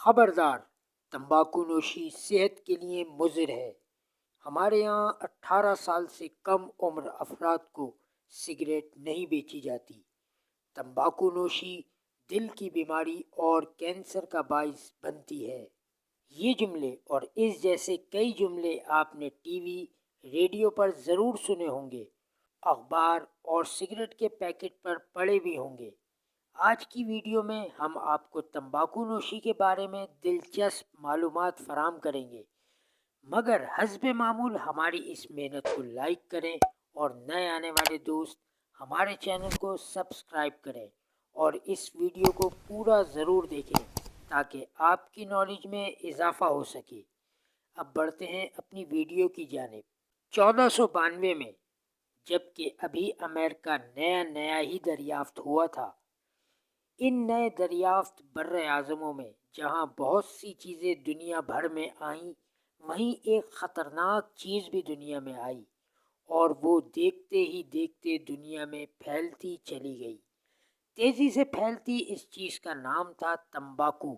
خبردار، تمباکو نوشی صحت کے لیے مضر ہے۔ ہمارے یہاں 18 سال سے کم عمر افراد کو سگریٹ نہیں بیچی جاتی۔ تمباکو نوشی دل کی بیماری اور کینسر کا باعث بنتی ہے۔ یہ جملے اور اس جیسے کئی جملے آپ نے ٹی وی، ریڈیو پر ضرور سنے ہوں گے، اخبار اور سگریٹ کے پیکٹ پر پڑھے بھی ہوں گے۔ آج کی ویڈیو میں ہم آپ کو تمباکو نوشی کے بارے میں دلچسپ معلومات فراہم کریں گے، مگر حسب معمول ہماری اس محنت کو لائک کریں اور نئے آنے والے دوست ہمارے چینل کو سبسکرائب کریں اور اس ویڈیو کو پورا ضرور دیکھیں تاکہ آپ کی نالج میں اضافہ ہو سکے۔ اب بڑھتے ہیں اپنی ویڈیو کی جانب۔ 1492 میں، جبکہ ابھی امریکہ نیا ہی دریافت ہوا تھا، ان نئے دریافت بر اعظموں میں جہاں بہت سی چیزیں دنیا بھر میں آئیں، وہیں ایک خطرناک چیز بھی دنیا میں آئی، اور وہ دیکھتے ہی دیکھتے دنیا میں پھیلتی چلی گئی۔ تیزی سے پھیلتی اس چیز کا نام تھا تمباکو،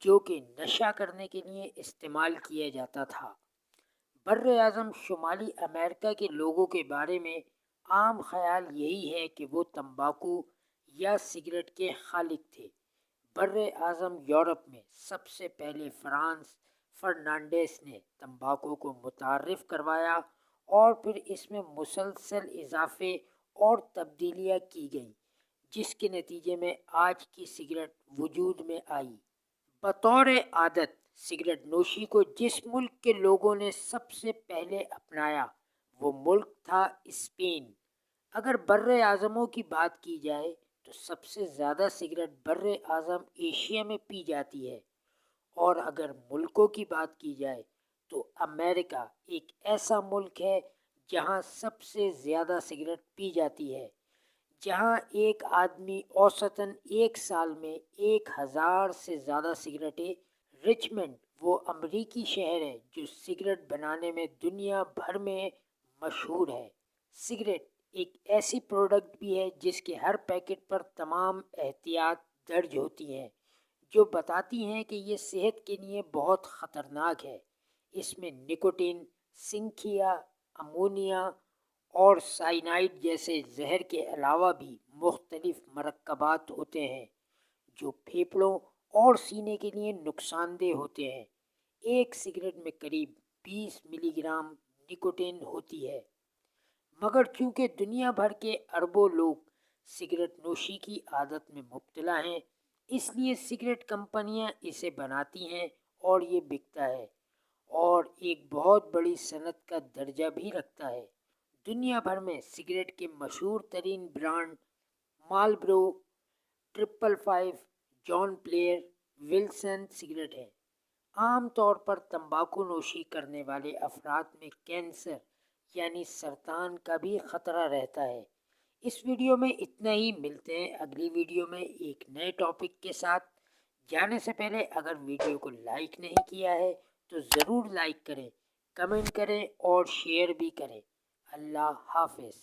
جو کہ نشہ کرنے کے لیے استعمال کیا جاتا تھا۔ بر اعظم شمالی امریکہ کے لوگوں کے بارے میں عام خیال یہی ہے کہ وہ تمباکو یا سگریٹ کے خالق تھے۔ بر اعظم یورپ میں سب سے پہلے فرانس فرنانڈیس نے تمباکو کو متعارف کروایا، اور پھر اس میں مسلسل اضافے اور تبدیلیاں کی گئیں، جس کے نتیجے میں آج کی سگریٹ وجود میں آئی۔ بطور عادت سگریٹ نوشی کو جس ملک کے لوگوں نے سب سے پہلے اپنایا وہ ملک تھا اسپین۔ اگر بر اعظموں کی بات کی جائے تو سب سے زیادہ سگریٹ بر اعظم ایشیا میں پی جاتی ہے، اور اگر ملکوں کی بات کی جائے تو امریکہ ایک ایسا ملک ہے جہاں سب سے زیادہ سگریٹ پی جاتی ہے، جہاں ایک آدمی اوسطاً ایک سال میں 1000 سے زیادہ سگریٹیں۔ رچمنڈ وہ امریکی شہر ہے جو سگریٹ بنانے میں دنیا بھر میں مشہور ہے۔ سگریٹ ایک ایسی پروڈکٹ بھی ہے جس کے ہر پیکٹ پر تمام احتیاط درج ہوتی ہیں جو بتاتی ہیں کہ یہ صحت کے لیے بہت خطرناک ہے۔ اس میں نکوٹین، سنکھیا، امونیا اور سائنائڈ جیسے زہر کے علاوہ بھی مختلف مرکبات ہوتے ہیں جو پھیپھڑوں اور سینے کے لیے نقصان دہ ہوتے ہیں۔ ایک سگریٹ میں قریب 20 ملی گرام نکوٹین ہوتی ہے، مگر چونکہ دنیا بھر کے اربوں لوگ سگریٹ نوشی کی عادت میں مبتلا ہیں، اس لیے سگریٹ کمپنیاں اسے بناتی ہیں اور یہ بکتا ہے اور ایک بہت بڑی صنعت کا درجہ بھی رکھتا ہے۔ دنیا بھر میں سگریٹ کے مشہور ترین برانڈ مالبرو، 555، جان پلیئر، ولسن سگریٹ ہیں۔ عام طور پر تمباکو نوشی کرنے والے افراد میں کینسر یعنی سرطان کا بھی خطرہ رہتا ہے۔ اس ویڈیو میں اتنا ہی، ملتے ہیں اگلی ویڈیو میں ایک نئے ٹاپک کے ساتھ۔ جانے سے پہلے اگر ویڈیو کو لائک نہیں کیا ہے تو ضرور لائک کریں، کمنٹ کریں اور شیئر بھی کریں۔ اللہ حافظ۔